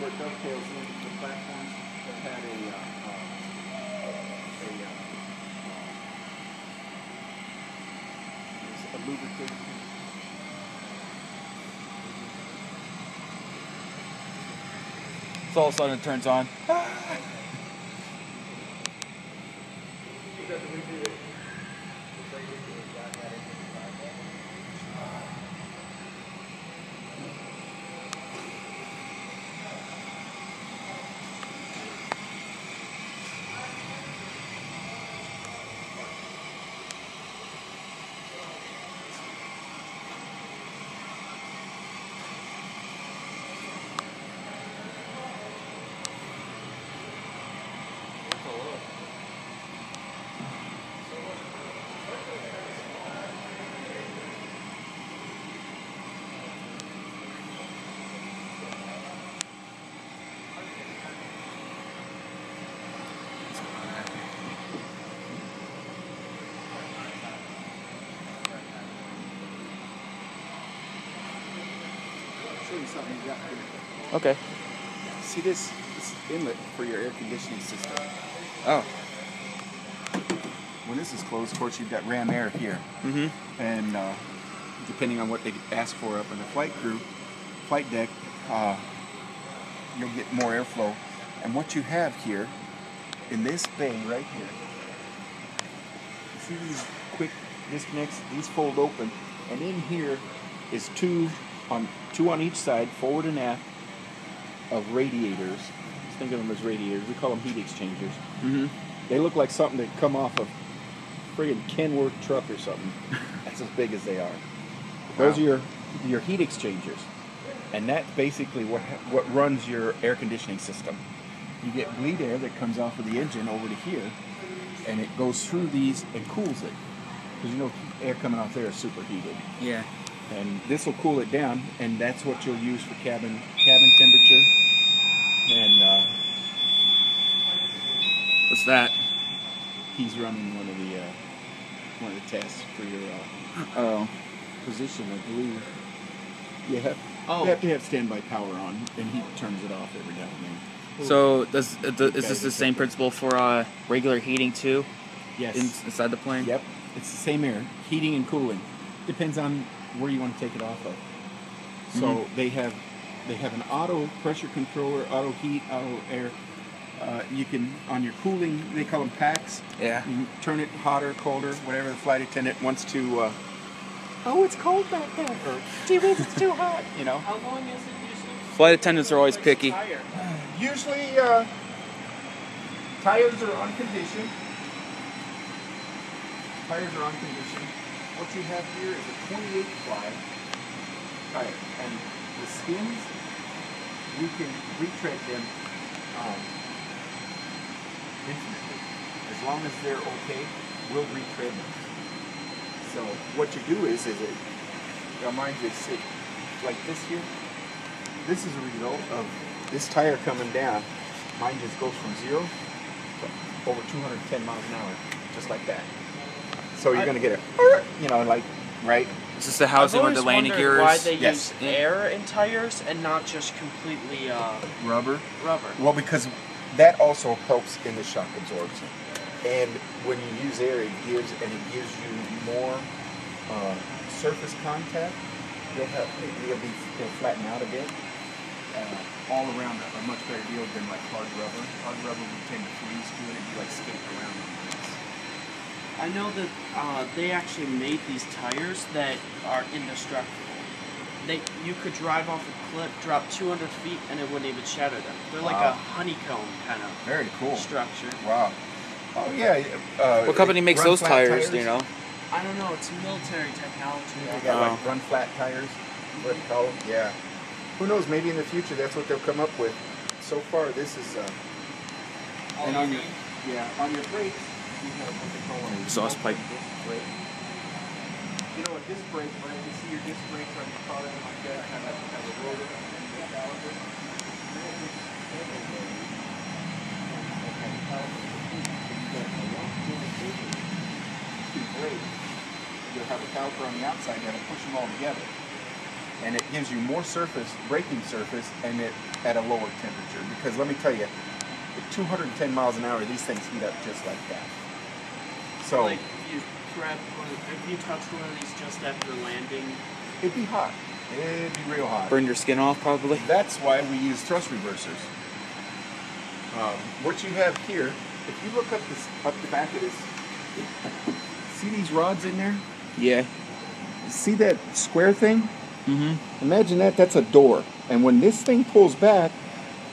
where it dovetails into the platforms that had a lubrication. So all of a sudden it turns on. Something you got here. Okay. See this inlet for your air conditioning system. Oh. When this is closed, of course, you've got ram air here. Mm-hmm. And depending on what they ask for up in the flight deck, you'll get more airflow. And what you have here, in this bay right here, you see these quick disconnects? These fold open. And in here is two on each side, forward and aft, of radiators. Just think of them as radiators. We call them heat exchangers. Mm-hmm. They look like something that come off of friggin' Kenworth truck or something. That's as big as they are. Those are your heat exchangers, and that's basically what runs your air conditioning system. You get bleed air that comes off of the engine over to here, and it goes through these and cools it. Because you know air coming off there is superheated. Yeah. And this will cool it down, and that's what you'll use for cabin temperature. And What's that? he's running one of the tests for your position, I believe. You have to have standby power on, and he turns it off every now and then. So is this the same principle for regular heating too? Yes. Inside the plane? Yep. It's the same air, heating and cooling. Depends on where you want to take it off of. So they have an auto pressure controller, auto heat, auto air. You can, on your cooling, they call them packs. Yeah. You can turn it hotter, colder, whatever the flight attendant wants to. Oh, it's cold back there. Or, gee whiz, it's too hot. You know. How long is it usually? Flight attendants are always picky. Usually, tires are on condition. Tires are on condition. What you have here is a 28 ply tire, and the skins, we can retread them infinitely. As long as they're okay, we'll retread them. So what you do is mine just sit like this here. This is a result of this tire coming down. Mine just goes from 0 to over 210 miles an hour, just like that. So you're going to get a, right? Is this the housing where the landing gear is? Why they Yes. use air in tires and not just completely Rubber. rubber. Well, because that also helps in the shock absorption. And when you use air, it gives you more surface contact. It'll flatten out a bit. All around a much better deal than like hard rubber. Hard rubber would tend to freeze to it. It'd be like skating around on things. I know that they actually made these tires that are indestructible. You could drive off a cliff, drop 200 feet, and it wouldn't even shatter them. They're like a honeycomb kind of Very cool structure. Wow. Oh yeah. What company makes those tires? Do you know? I don't know. It's military technology. They got like run flat tires. What they call them? Yeah. Who knows? Maybe in the future that's what they'll come up with. So far, this is. And on your brakes, you have what they call an Exhaust pipe. disc brake. You know, a disc brake, right? You see your disc brakes on your car, and like that, kind of have a rotor and a caliper. You'll have a caliper on the outside that'll push them all together. and it gives you more surface, braking surface, and it at a lower temperature. Because let me tell you, at 210 miles an hour, these things heat up just like that. So like you prep, if you touched one of these just after landing, it'd be hot. It'd be real hot. Burn your skin off, probably. That's why we use thrust reversers. What you have here, if you look up the back of this, see these rods in there? Yeah. See that square thing? Mm-hmm. Imagine that's a door. And when this thing pulls back,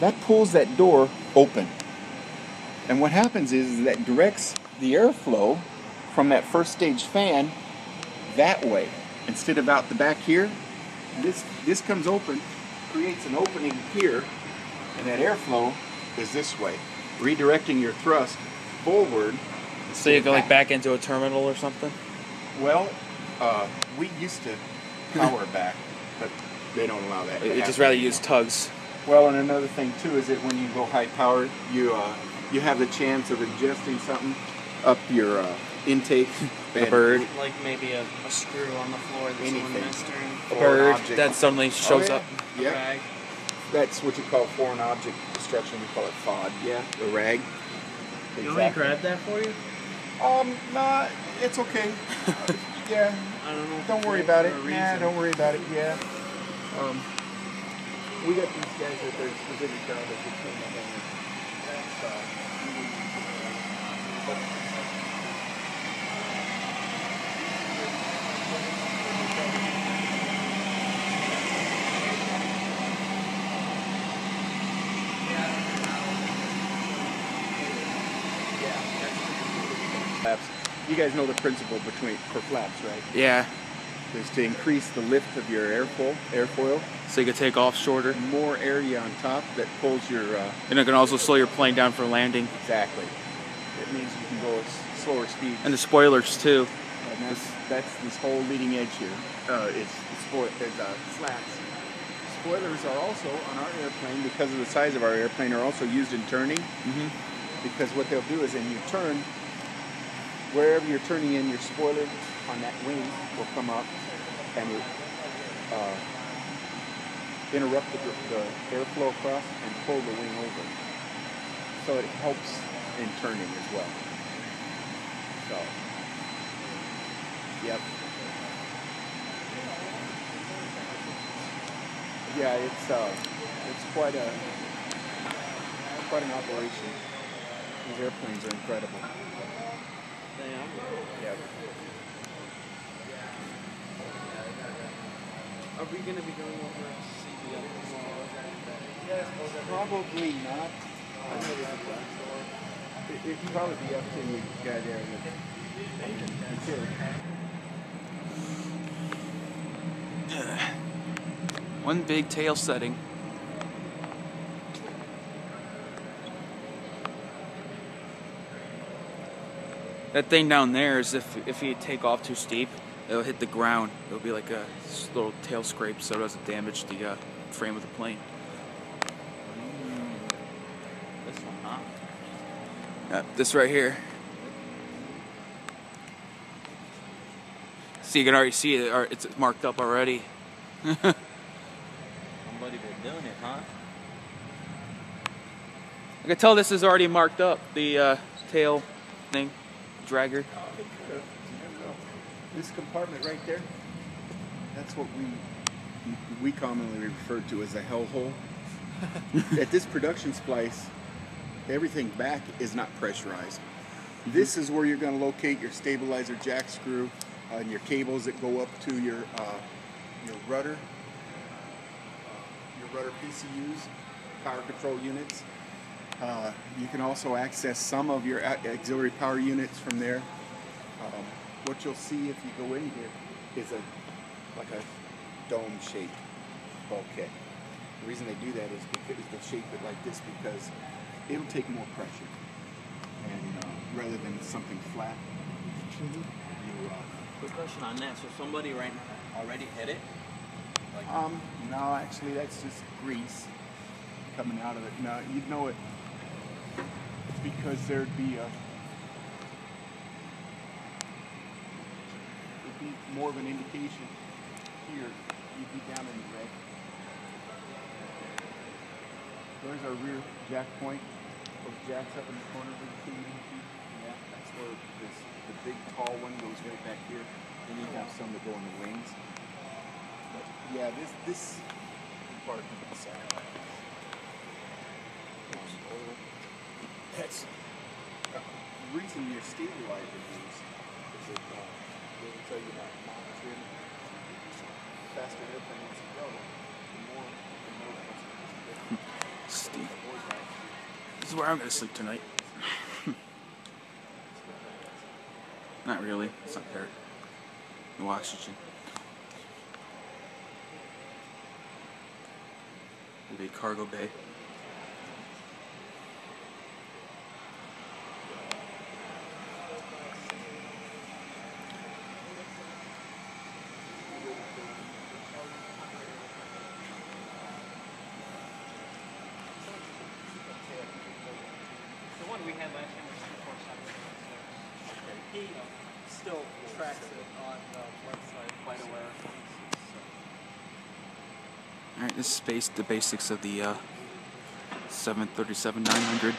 that pulls that door open. And what happens is that directs the airflow from that first stage fan that way. Instead of out the back here, this comes open, creates an opening here, and that airflow is this way, redirecting your thrust forward. So you go like back into a terminal or something? Well, we used to power back, but they don't allow that. You just rather use tugs. Well, and another thing too is that when you go high power, you have the chance of adjusting something up your intake. A bird. like maybe a screw on the floor that someone missed A during. bird that suddenly shows up. Yeah. Rag. That's what you call foreign object destruction. We call it FOD. Yeah. The rag. You want me to grab that for you? Nah, it's okay. Yeah. I don't know. Don't worry about it. For a Nah, reason. don't worry about it. Yeah. We got these guys that there's specific job that just came up on flaps. You guys know the principle for flaps, right? Yeah. Is to increase the lift of your airfoil. So you can take off shorter. More area on top that pulls your... And it can also slow your plane down for landing. Exactly. It means you can go at slower speeds. And the spoilers too. And that's this whole leading edge here. It's slats. Spoilers are also on our airplane, because of the size of our airplane, are also used in turning. Mm-hmm. Because what they'll do is, in your turn, wherever you're turning in, your spoiler on that wing will come up and it interrupt the airflow across and pull the wing over. So it helps in turning as well. So, yep. Yeah, it's quite an operation. These airplanes are incredible. They are. Yep. Are we going to be going over to see the other tomorrow? Probably not. I know there's a black store. It'd probably be up to the guy there. One big tail setting. That thing down there is if you take off too steep, it'll hit the ground. It'll be like a little tail scrape, so it doesn't damage the frame of the plane. This one, huh? Yeah, this right here. So you can already see it, or it's marked up already. Somebody been doing it, huh? I can tell this is already marked up, the tail thing, dragger. This compartment right there, that's what we commonly refer to as a hellhole. At this production splice, everything back is not pressurized. This is where you're going to locate your stabilizer jack screw and your cables that go up to your rudder PCUs, power control units. You can also access some of your auxiliary power units from there. What you'll see if you go in here is like a dome-shaped bulkhead. The reason they do that is because they shape it like this because it'll take more pressure, and rather than something flat. Quick question on that. So somebody already hit it? No, actually that's just grease coming out of it. No, you'd know it because there'd be more of an indication here you'd be down in the red. There's our rear jack point. Those jacks up in the corner of the TV. Yeah, that's where the big tall one goes right back here. Then you have some that go in the wings. But yeah, this part of the side. That's the reason you're stabilizing these is that they will tell you about monitoring. The faster an airplane wants to go, the more it wants to Steve. This is where I'm gonna sleep tonight. Not really. It's not there. No oxygen. Maybe a cargo bay. The one we had last time was 247. He still tracks it on the website, quite aware. Alright, this is the basics of the 737-900.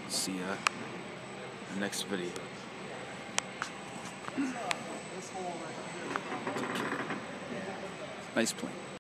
See ya in the next video. Take care. Nice plane.